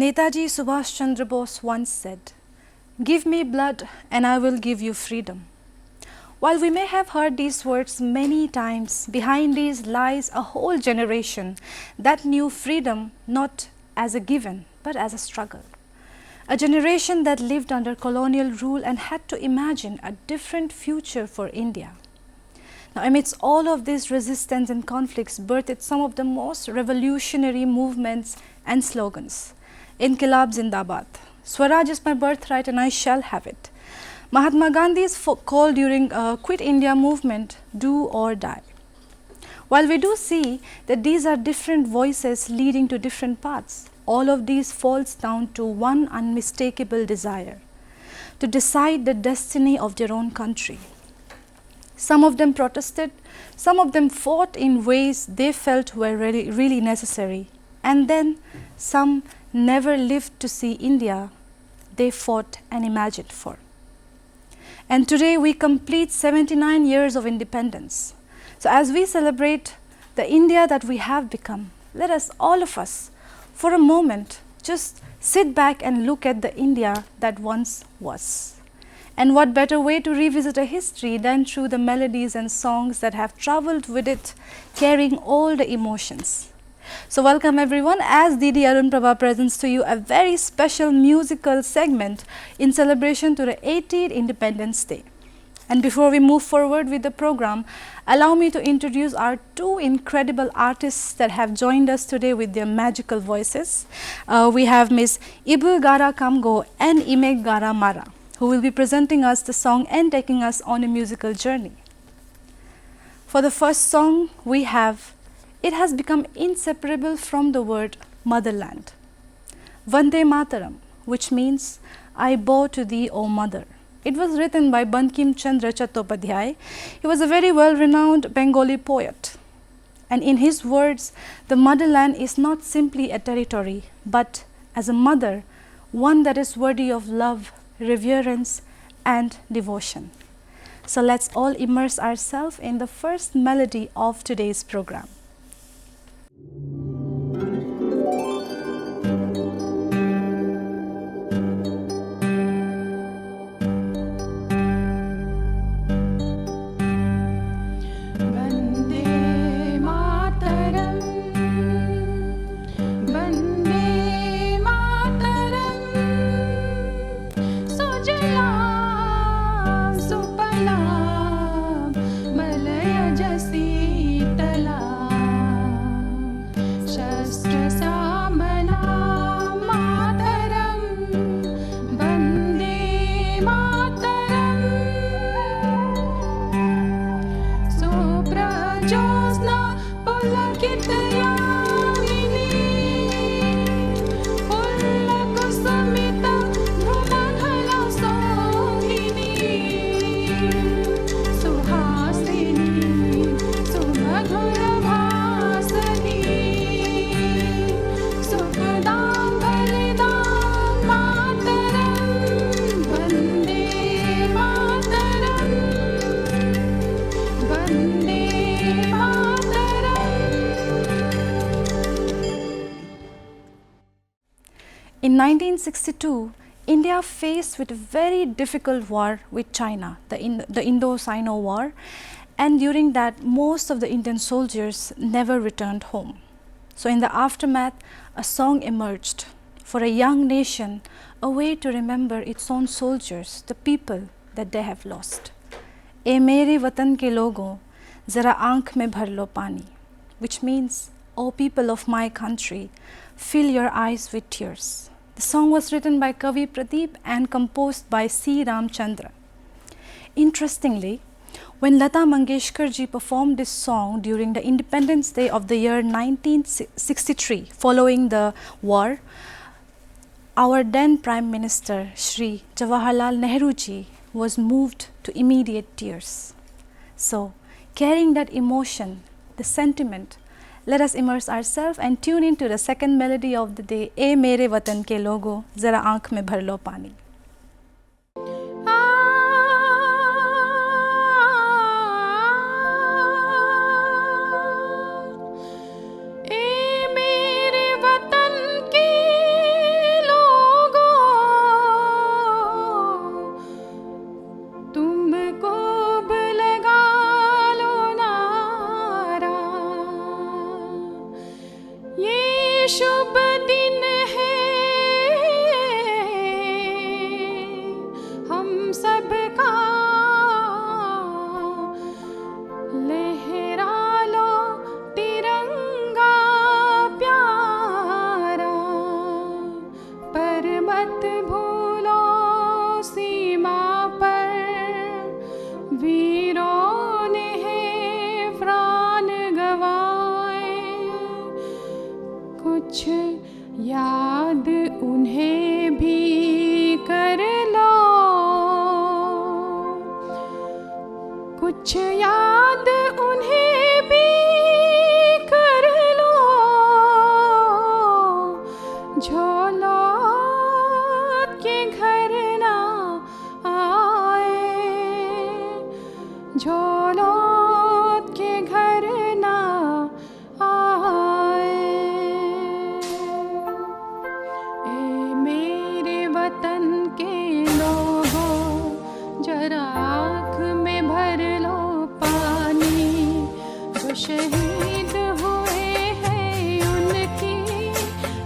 Netaji Subhash Chandra Bose once said, "Give me blood and I will give you freedom." While we may have heard these words many times, behind these lies a whole generation that knew freedom not as a given but as a struggle. A generation that lived under colonial rule and had to imagine a different future for India. Now, amidst all of this resistance and conflicts, birthed some of the most revolutionary movements and slogans. Inqilab Zindabad, Swaraj is my birthright and I shall have it. Mahatma Gandhi's call during Quit India movement, do or die. While we do see that these are different voices leading to different paths, all of these falls down to one unmistakable desire, to decide the destiny of their own country. Some of them protested, some of them fought in ways they felt were really necessary, and then some never lived to see India they fought and imagined for. And today we complete 79 years of independence. So as we celebrate the India that we have become, let us, all of us, for a moment, just sit back and look at the India that once was. And what better way to revisit a history than through the melodies and songs that have traveled with it, carrying all the emotions. So welcome everyone, as Didi Arun Prabha presents to you a very special musical segment in celebration to the 80th Independence Day. And before we move forward with the program, allow me to introduce our two incredible artists that have joined us today with their magical voices. We have Ms. Ibu Gara Kamgo and Imek Gara Mara, who will be presenting us the song and taking us on a musical journey. For the first song we have, it has become inseparable from the word motherland. Vande Mataram, which means I bow to thee, O mother. It was written by Bankim Chandra Chattopadhyay. He was a very well-renowned Bengali poet. And in his words, the motherland is not simply a territory, but as a mother, one that is worthy of love, reverence and devotion. So let's all immerse ourselves in the first melody of today's program. In 1962, India faced with a very difficult war with China, the Indo-Sino War, and during that most of the Indian soldiers never returned home. So in the aftermath, a song emerged for a young nation, a way to remember its own soldiers, the people that they have lost. "E mere watan ke logo, zara aankh mein bhar lo pani," which means, "O people of my country, fill your eyes with tears." The song was written by Kavi Pradeep and composed by C. Ramchandra. Interestingly, when Lata Mangeshkar ji performed this song during the Independence Day of the year 1963, following the war, our then Prime Minister Shri Jawaharlal Nehru ji was moved to immediate tears. So, carrying that emotion, the sentiment, let us immerse ourselves and tune into the second melody of the day, "E mere watan ke logo, zara aankh mein bhar lo pani." ए मेरे वतन के कुछ याद उन्हें भी कर लो, कुछ याद उन्हें भी कर लो, जो लौट के घर ना आए, जो लौट के घर ना आए। ए मेरे वतन के लोगों, जरा आँख में भर लो पानी, जो शहीद हुए हैं उनकी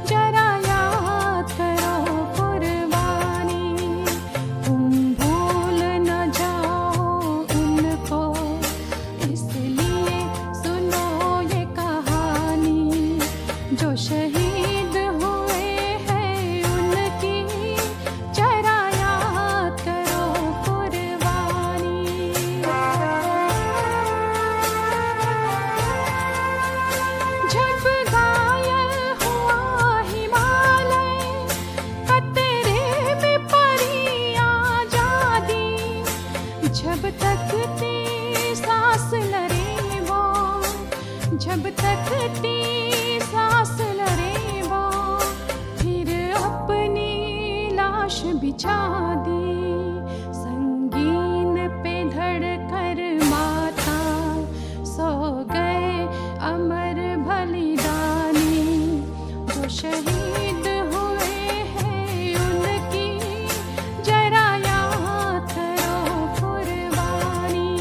जरा याद करो कुर्बानी। तुम भूल न जाओ उनको, इसलिए सुनो ये कहानी, जो शहीद हुए हैं उनकी जरा याद करो कुर्बानी। जब घायल हुआ हिमालय, कतरे में परी आजादी, जब तक थी सांस लड़े वो, जब तक थी सांस लड़े वो, फिर अपनी लाश बिछा दी, संगीन पे धड़कर माथा, सो गए अमर बलिदानी, जो शहीद हुए हैं उनकी जरा याद करो कुर्बानी।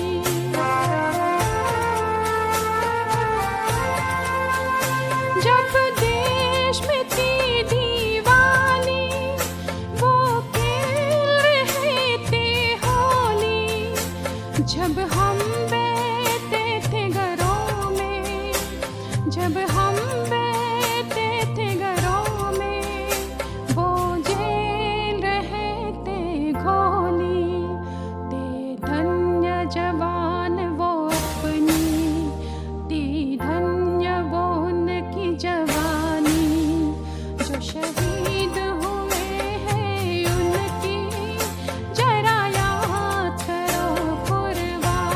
जब देश में थी दीवानी, वो खेल रहे थे होली, जब हम बैठे थे घरों में, जब हम बैठे थे घरों में, वो जेल रहे थे घोली, ते धन्य जवान वो अपनी, ती धन्य वो उनकी जवानी, जो शहीद हुए हैं उनकी जरा याद करो कुर्बानी।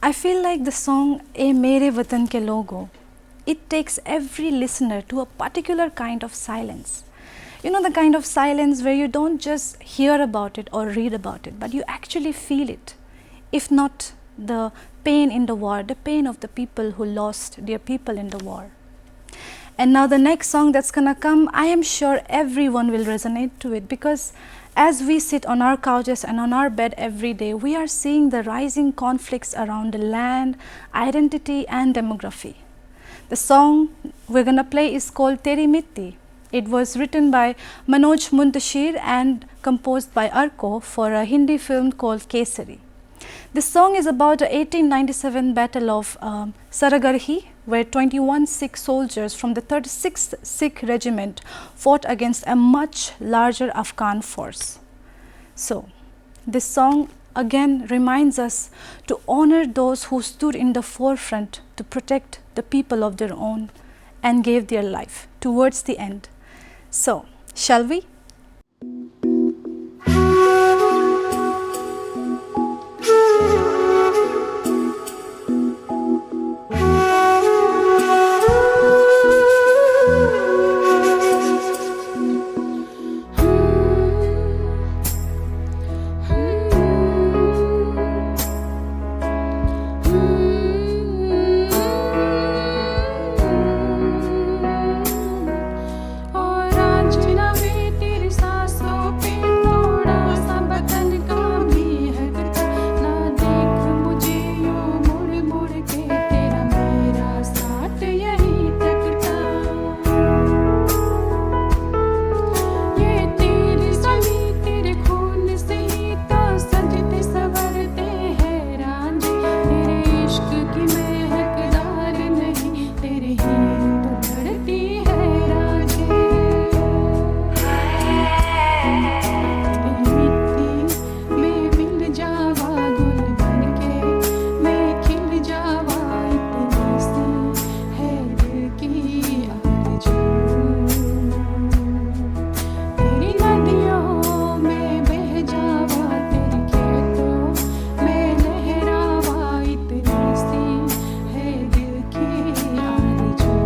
I feel like the song "ए मेरे वतन के लोगों," it takes every listener to a particular kind of silence. You know, the kind of silence where you don't just hear about it or read about it, but you actually feel it. If not the pain in the war, the pain of the people who lost their people in the war. And now the next song that's gonna come, I am sure everyone will resonate to it, because as we sit on our couches and on our bed every day, we are seeing the rising conflicts around the land, identity and demography. The song we're gonna play is called Teri Mitti. It was written by Manoj Muntashir and composed by Arko for a Hindi film called Kesari. This song is about the 1897 Battle of Saragarhi, where 21 Sikh soldiers from the 36th Sikh Regiment fought against a much larger Afghan force. So, this song again reminds us to honor those who stood in the forefront to protect the people of their own and gave their life towards the end. So, shall we? और आज ना वे तेरी सांसों पे थोड़ा सा बदन का भी है करता, ना देख मुझे यूं मुड़ मुड़ के, तेरा मेरा साथ यहीं तकता। ये तेरी ज़मीं तेरे खून से ही तो सजते संवरते हैं रांझे, तेरे इश्क की मैं हकदार नहीं, तेरे ही तो धरती है रांझे। तेरी मिट्टी में मिल जावा गुल बनके, मैं खिल जावा इतनी सी है दिल की आरज़ू। तेरी नदियों में बह जावा, तेरे खेतों में लहरावा इतनी सी है दिल की आरज़ू।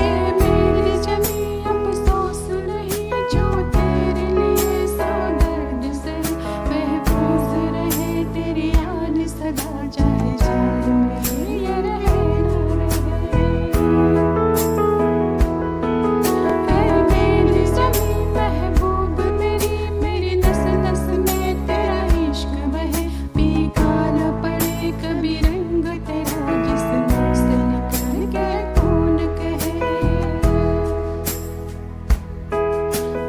ए मेरी ज़मीं अफ़सोस नहीं जो तेरे लिए सौ दर्द से, महफूज़ रहे तेरी याद सदा, चाहे जान में ये रहे न रहे। ए मेरी ज़मीं महबूब मेरी नस नस में तेरा इश्क बहे, फीका न पड़े कभी रंग तेरा, जिस्म से निकल के कौन कहे।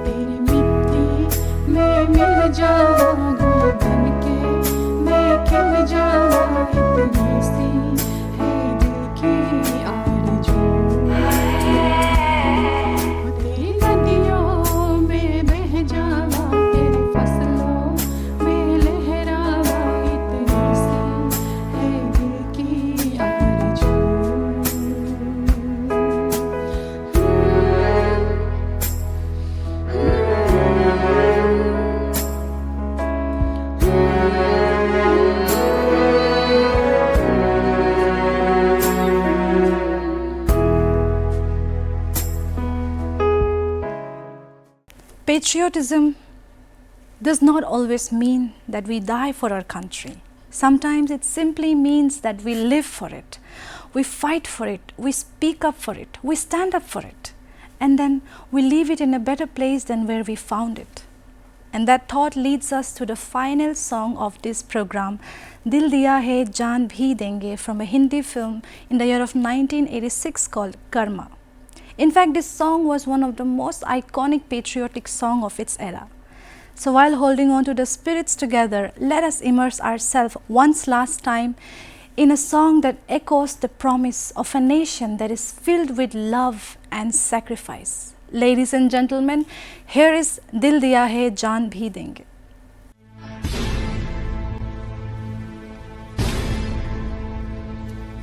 तेरी मिट्टी में मिल जावा गुल बनके, मैं खिल जावा इतनी सी है दिल की आरज़ू। तेरी नदियों में बह जावा, तेरी फसलों में लहरावा इतनी सी है दिल की आरज़ू। Patriotism does not always mean that we die for our country. Sometimes it simply means that we live for it, we fight for it, we speak up for it, we stand up for it, and then we leave it in a better place than where we found it. And that thought leads us to the final song of this program, Dil Diya Hai Jaan Bhi Denge, from a Hindi film in the year of 1986 called Karma. In fact, this song was one of the most iconic patriotic songs of its era. So while holding on to the spirits together, let us immerse ourselves once last time in a song that echoes the promise of a nation that is filled with love and sacrifice. Ladies and gentlemen, here is Dil Diya Hai Jaan Bhi Denge.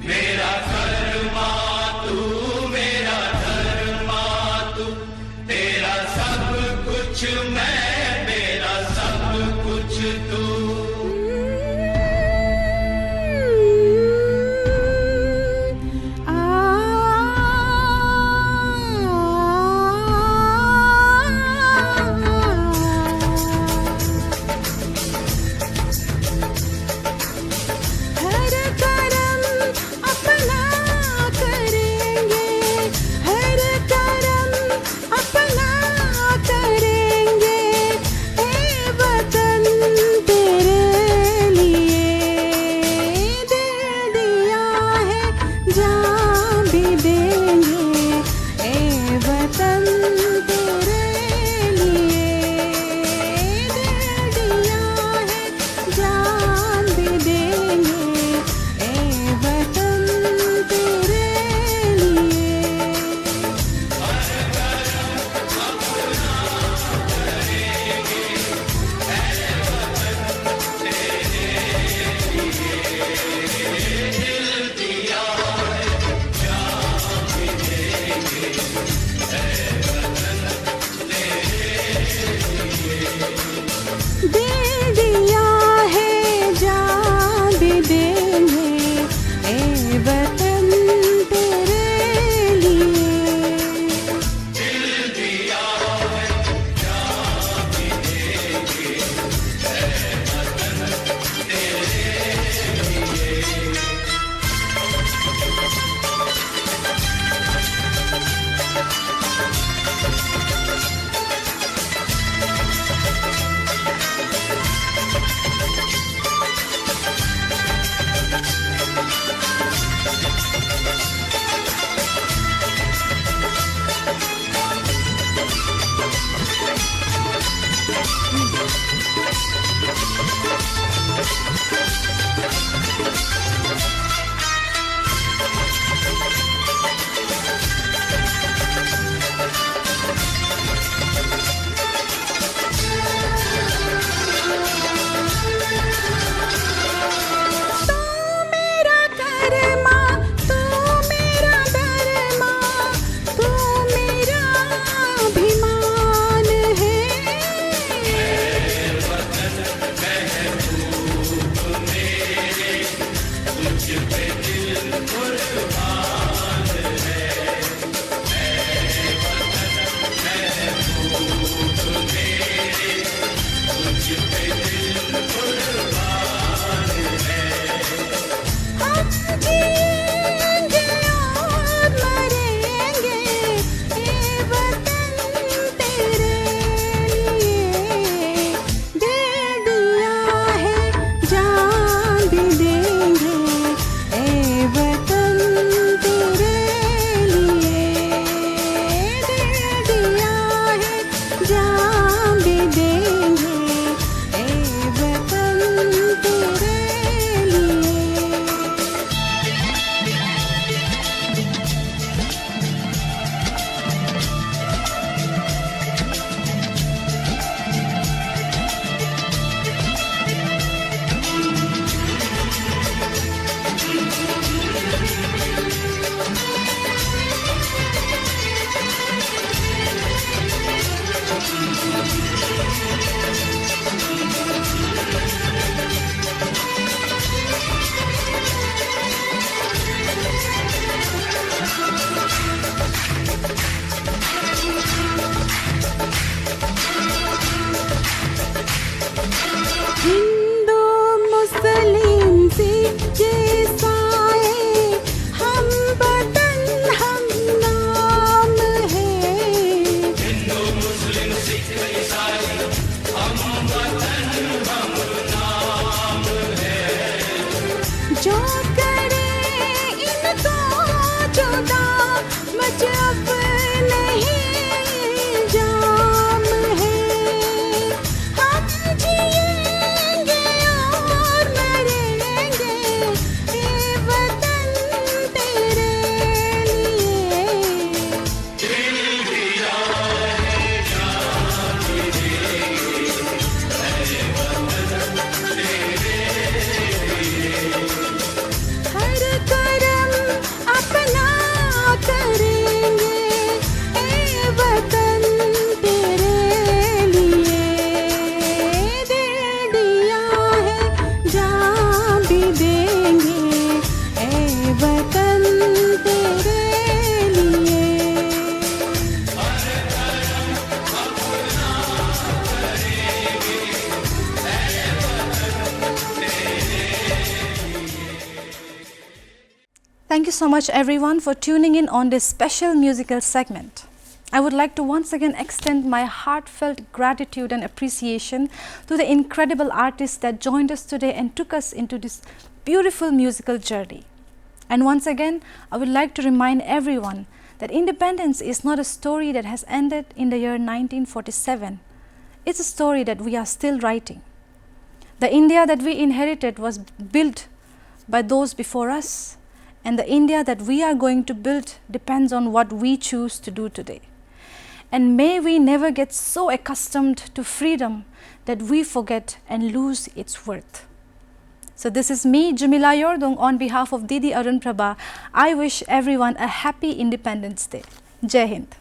मेरा कर्मा तू, मेरा धर्मा तू, तेरा सब कुछ मैं, मेरा सब कुछ तू। so much everyone for tuning in on this special musical segment. I would like to once again extend my heartfelt gratitude and appreciation to the incredible artists that joined us today and took us into this beautiful musical journey. And once again, I would like to remind everyone that independence is not a story that has ended in the year 1947. It's a story that we are still writing. The India that we inherited was built by those before us, and the India that we are going to build depends on what we choose to do today. And may we never get so accustomed to freedom that we forget and lose its worth. So this is me, Jamila Yordung, on behalf of Didi Arun Prabha. I wish everyone a happy Independence Day. Jai Hind.